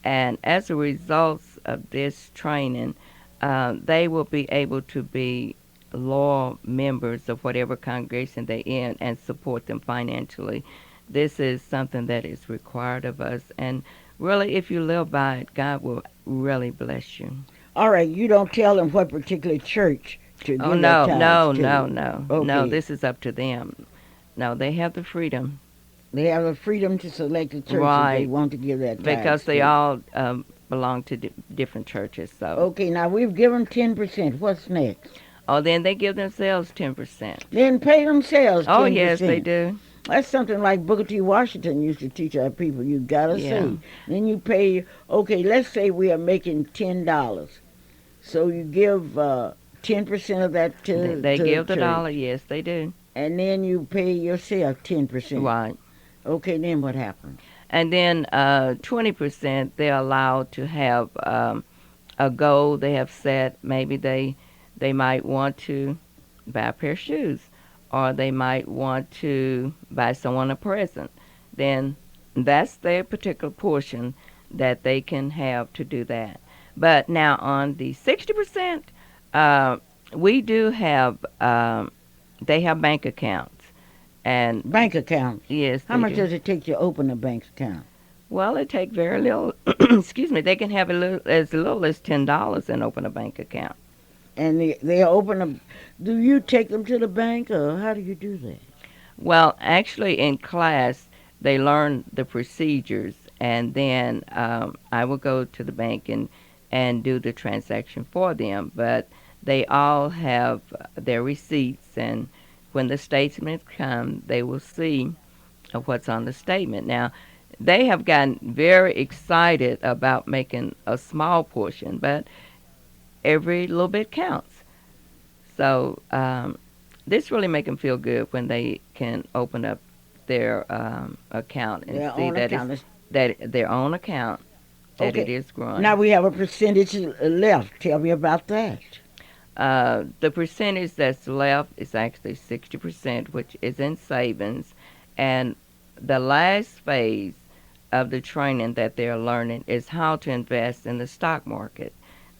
And as a result of this training, they will be able to be loyal members of whatever congregation they're in and support them financially. This is something that is required of us. And really, if you live by it, God will really bless you. All right, you don't tell them what particular church to Oh, give no, their no, tithes to. no, no. Okay. No, this is up to them. No, they have the freedom. They have the freedom to select the church that they Right. want to give their tithes Because they to. all belong to different churches. So, Okay, now we've given 10%. What's next? oh, then they give themselves 10%. Then pay themselves 10%. Oh, yes, they do. That's something like Booker T. Washington used to teach our people. You gotta Yeah. say. Then you pay. Okay, let's say we are making $10, so you give 10% of that to They to give the church, dollar. Yes, they do. and then you pay yourself 10%. Right. Okay, then what happens? And then 20%, they're allowed to have a goal they have set. Maybe they might want to buy a pair of shoes, or they might want to buy someone a present. Then that's their particular portion that they can have to do that. But now on the 60%, we do have, they have bank accounts. And Bank accounts. yes, How they much do. does it take to open a bank account? Well, it take very little. Excuse me. They can have as little as $10 and open a bank account. And they open a. Do you take them to the bank, or how do you do that? Well, actually, in class, they learn the procedures, and then I will go to the bank and do the transaction for them. But they all have their receipts, and when the statements come, they will see what's on the statement. Now, they have gotten very excited about making a small portion, but every little bit counts. So this really make them feel good when they can open up their account and Their see own that account it's, that their own account, that Okay. it is growing. Now we have a percentage left. Tell me about that. The percentage that's left is actually 60%, which is in savings, and the last phase of the training that they're learning is how to invest in the stock market.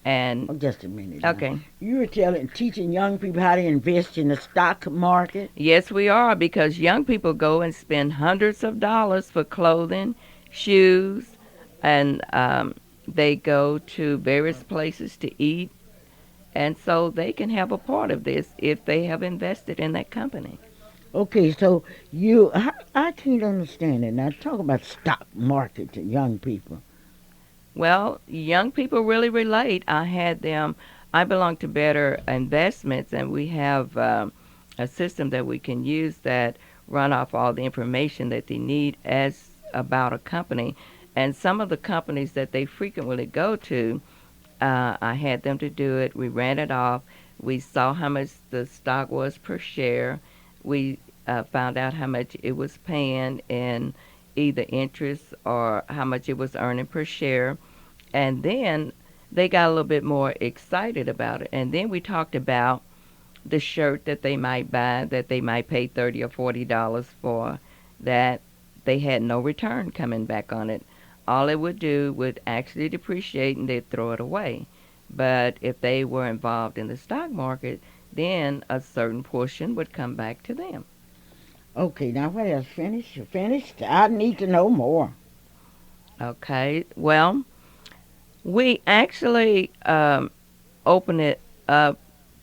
And Oh, just a minute. now. okay, You were teaching young people how to invest in the stock market. yes, we are, because young people go and spend hundreds of dollars for clothing, shoes, and they go to various places to eat, and so they can have a part of this if they have invested in that company. Okay, so I can't understand it. Now talk about stock market to young people. Well, young people really relate. I belong to Better Investments, and we have a system that we can use that run off all the information that they need as about a company. And some of the companies that they frequently go to, I had them to do it. We ran it off. We saw how much the stock was per share. We found out how much it was paying in either interest or how much it was earning per share. And then they got a little bit more excited about it. And then we talked about the shirt that they might buy, that they might pay $30 or $40 for, that they had no return coming back on it. All it would do would actually depreciate and they'd throw it away. But if they were involved in the stock market, then a certain portion would come back to them. Okay, now what else? Finished? You finished? I need to know more. Okay, well, we actually open it up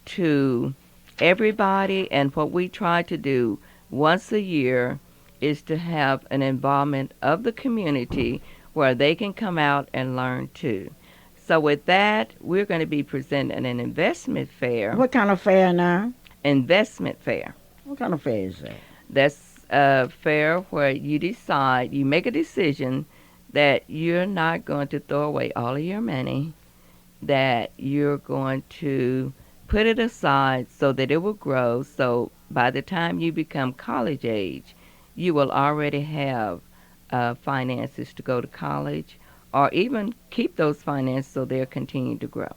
to everybody, and what we try to do once a year is to have an involvement of the community where they can come out and learn too. So with that, we're going to be presenting an investment fair. What kind of fair now? Investment fair. What kind of fair is that? That's a fair where you make a decision that you're not going to throw away all of your money, that you're going to put it aside so that it will grow. So by the time you become college age, you will already have finances to go to college, or even keep those finances so they'll continue to grow.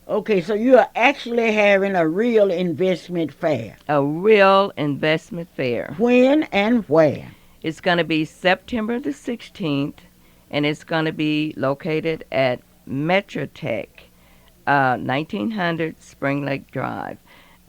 Okay, so you are actually having a real investment fair. A real investment fair. When and where? It's going to be September the 16th, and it's going to be located at Metrotech, 1900 Spring Lake Drive.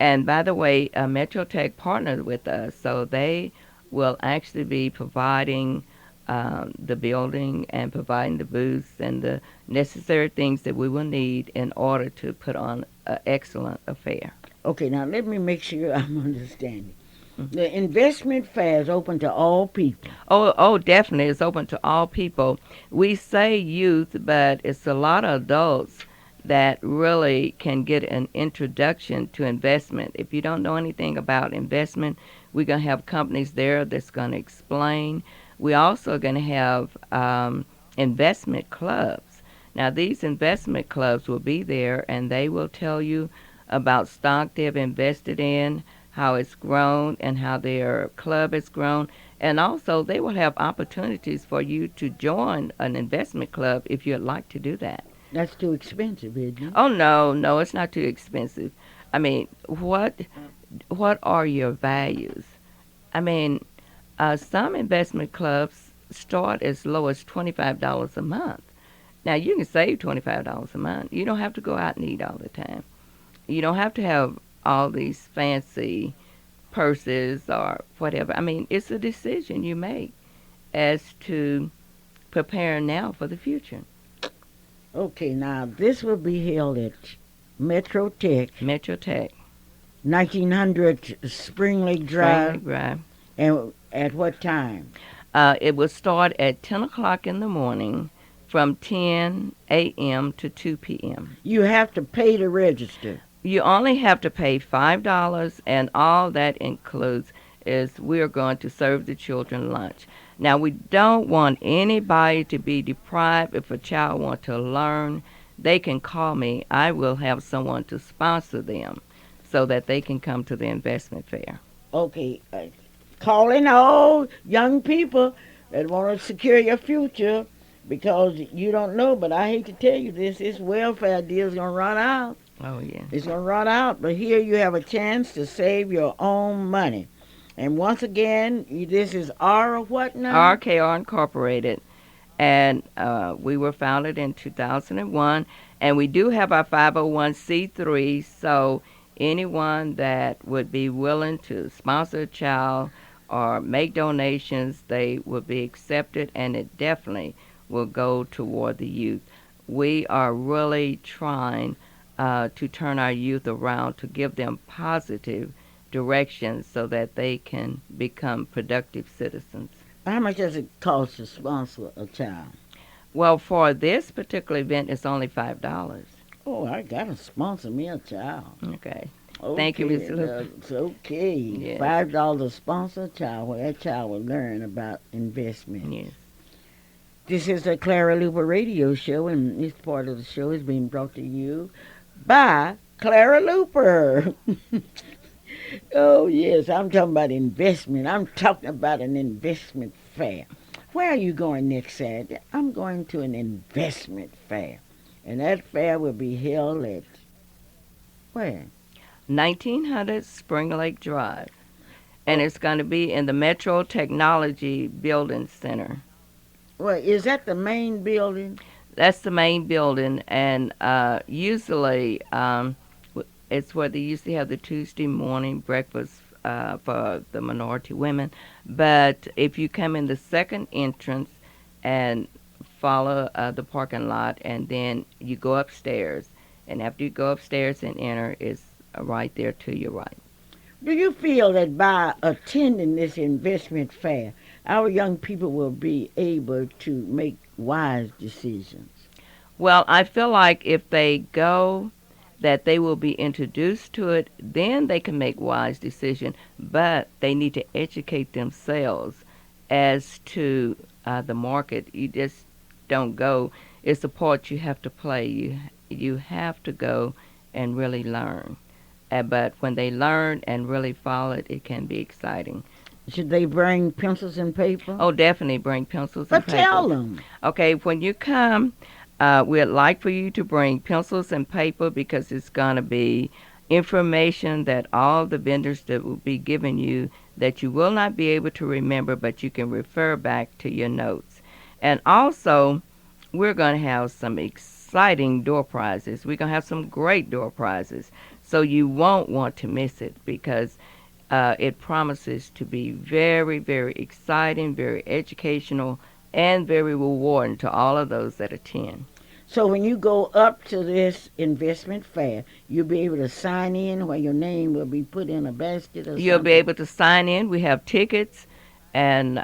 And by the way, Metrotech partnered with us, so they will actually be providing the building and providing the booths and the necessary things that we will need in order to put on an excellent affair. Okay, now let me make sure I'm understanding. The investment fair is open to all people. Oh, definitely. It's open to all people. We say youth, but it's a lot of adults that really can get an introduction to investment. If you don't know anything about investment, we're going to have companies there that's going to explain. We're also going to have investment clubs. Now, these investment clubs will be there, and they will tell you about stock they've invested in, how it's grown, and how their club has grown. And also, they will have opportunities for you to join an investment club if you'd like to do that. That's too expensive, isn't it? Oh, no, it's not too expensive. I mean, what are your values? I mean, some investment clubs start as low as $25 a month. Now, you can save $25 a month. You don't have to go out and eat all the time. You don't have to have all these fancy purses or whatever. I mean, it's a decision you make as to preparing now for the future. Okay, now this will be held at Metrotech, 1900 Spring Lake Drive. Spring Lake Drive. And at what time? It will start at 10 o'clock in the morning from 10 a.m. to 2 p.m. You have to pay to register. You only have to pay $5, and all that includes is we're going to serve the children lunch. Now, we don't want anybody to be deprived. If a child wants to learn, they can call me. I will have someone to sponsor them so that they can come to the investment fair. Okay, calling all young people that want to secure your future, because you don't know, but I hate to tell you this welfare deal is going to run out. Oh, yeah. It's going to run out, but here you have a chance to save your own money. And once again, this is R what now? RKR Incorporated, and we were founded in 2001, and we do have our 501c3, so anyone that would be willing to sponsor a child or make donations, they would be accepted, and it definitely will go toward the youth. We are really trying to turn our youth around, to give them positive directions so that they can become productive citizens. How much does it cost to sponsor a child? Well, for this particular event, it's only $5. Oh, I got to sponsor me a child. Okay. Thank you, Ms. Luper. It's okay. Yes. $5 to sponsor a child. Well, that child will learn about investment. Yes. This is the Clara Luper radio show, and this part of the show is being brought to you by Clara Luper. Oh, yes, I'm talking about investment. I'm talking about an investment fair. Where are you going next Saturday? I'm going to an investment fair. And that fair will be held at where? 1900 Spring Lake Drive. And it's going to be in the Metro Technology Building Center. Well, is that the main building? That's the main building, and usually it's where they usually have the Tuesday morning breakfast for the minority women. But if you come in the second entrance and follow the parking lot, and then you go upstairs, and after you go upstairs and enter, it's right there to your right. Do you feel that by attending this investment fair, our young people will be able to make wise decisions? Well, I feel like if they go, that they will be introduced to it, then they can make wise decisions, but they need to educate themselves as to the market. You just don't go. It's a part you have to play. You have to go and really learn. But when they learn and really follow it, it can be exciting. Should they bring pencils and paper? Oh, definitely bring pencils and But paper. tell them. Okay, when you come, We'd like for you to bring pencils and paper because it's going to be information that all the vendors that will be giving you that you will not be able to remember, but you can refer back to your notes. And also, we're going to have some exciting door prizes. We're going to have some great door prizes. So you won't want to miss it because it promises to be very, very exciting, very educational, and very rewarding to all of those that attend. So when you go up to this investment fair, you'll be able to sign in where your name will be put in a basket or something? You'll be able to sign in. We have tickets, and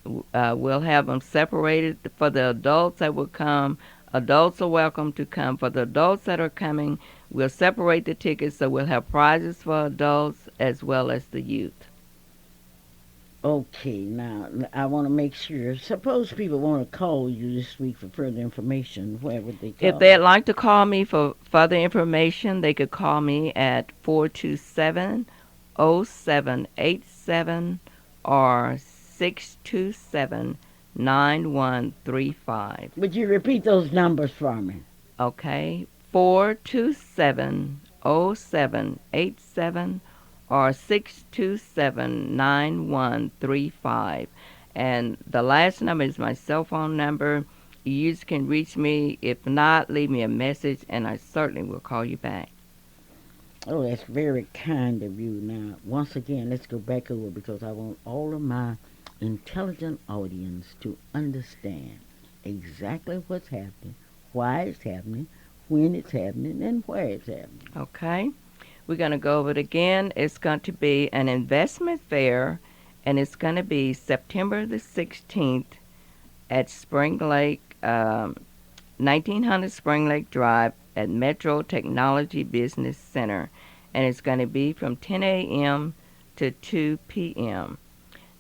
we'll have them separated for the adults that will come. Adults are welcome to come. For the adults that are coming, we'll separate the tickets so we'll have prizes for adults as well as the youth. Okay, now I want to make sure. Suppose people want to call you this week for further information. Where would they call? If they'd like to call me for further information, they could call me at 427-0787 or 627-9135. Would you repeat those numbers for me? Okay, 427-0787 or 627-9135. And the last number is my cell phone number. You can reach me. If not, leave me a message, and I certainly will call you back. Oh, that's very kind of you. Now, once again, let's go back over because I want all of my intelligent audience to understand exactly what's happening, why it's happening, when it's happening, and where it's happening. Okay. We're going to go over it again. It's going to be an investment fair, and it's going to be September the 16th at Spring Lake, 1900 Spring Lake Drive at Metro Technology Business Center, and it's going to be from 10 a.m. to 2 p.m.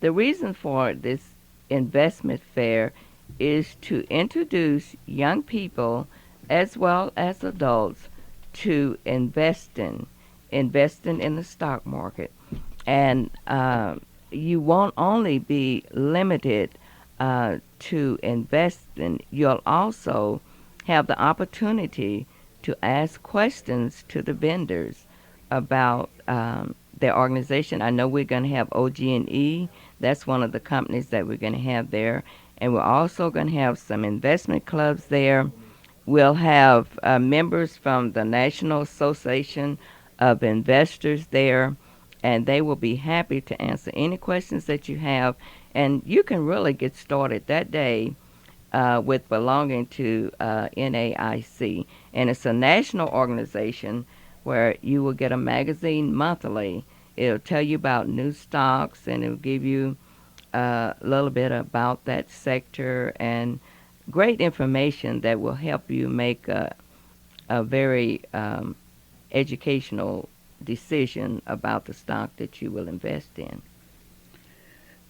The reason for this investment fair is to introduce young people as well as adults to investing in the stock market. And you won't only be limited to investing, you'll also have the opportunity to ask questions to the vendors about their organization. I know we're going to have OG&E. That's one of the companies that we're going to have there. And we're also going to have some investment clubs there. We'll have members from the National Association of Investors there, and they will be happy to answer any questions that you have. And you can really get started that day with belonging to NAIC. And it's a national organization where you will get a magazine monthly. It'll tell you about new stocks, and it'll give you a little bit about that sector and great information that will help you make a very educational decision about the stock that you will invest in.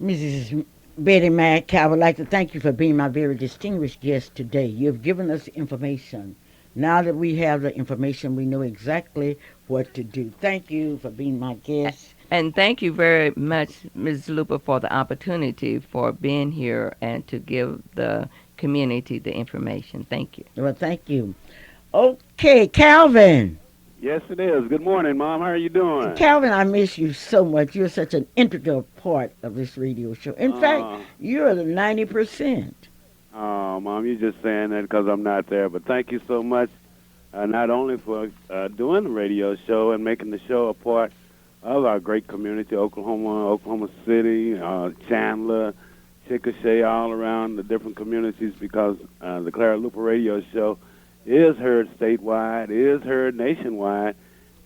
Mrs. Betty Mack, I would like to thank you for being my very distinguished guest today. You've given us information. Now that we have the information, we know exactly what to do. Thank you for being my guest. And thank you very much, Ms. Luper, for the opportunity for being here and to give the community the information. Thank you. Well, thank you. Okay, Calvin. Yes, it is. Good morning, Mom. How are you doing? Calvin, I miss you so much. You're such an integral part of this radio show. In fact, you're the 90%. Oh, Mom, you're just saying that because I'm not there. But thank you so much, not only for doing the radio show and making the show a part of our great community, Oklahoma City, Chandler, Chickasha, all around the different communities, because the Clara Luper radio show is heard statewide, is heard nationwide,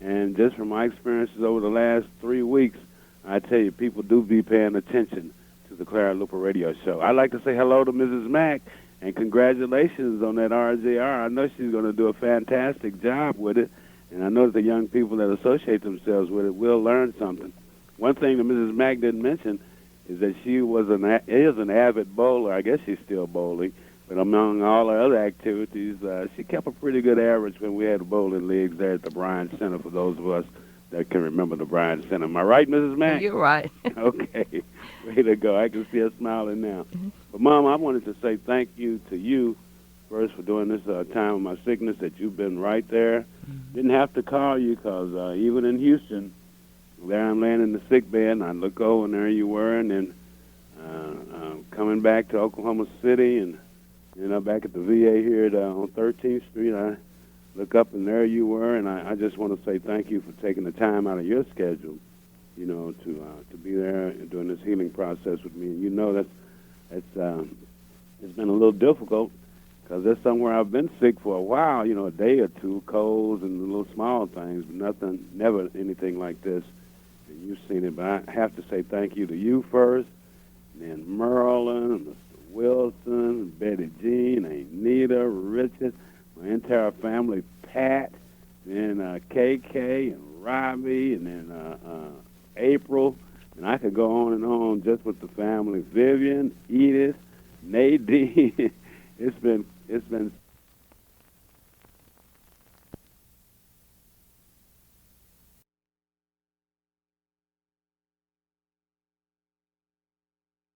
and just from my experiences over the last 3 weeks, I tell you, people do be paying attention to the Clara Luper radio show. I'd like to say hello to Mrs. Mack, and congratulations on that RJR. I know she's going to do a fantastic job with it, and I know that the young people that associate themselves with it will learn something. One thing that Mrs. Mack didn't mention is that she is an avid bowler. I guess she's still bowling. But among all her other activities, she kept a pretty good average when we had the bowling leagues there at the Bryan Center, for those of us that can remember the Bryan Center. Am I right, Mrs. Mack? You're right. Okay. Way to go. I can see her smiling now. But, Mom, I wanted to say thank you to you first for during this time of my sickness that you've been right there. Didn't have to call you because even in Houston, there I'm laying in the sick bed, and I look over, and there you were, and then coming back to Oklahoma City, and back at the VA here on 13th Street, I look up, and there you were, and I just want to say thank you for taking the time out of your schedule, to be there and doing this healing process with me. And it's been a little difficult because there's somewhere I've been sick for a while, a day or two, colds and little small things, but never anything like this. And you've seen it, but I have to say thank you to you first, and then Merlin, Mr. Wilson, Betty Jean, Anita, Richard, my entire family, Pat, and KK, and Robbie, and then April, and I could go on and on just with the family, Vivian, Edith, Nadine. It's been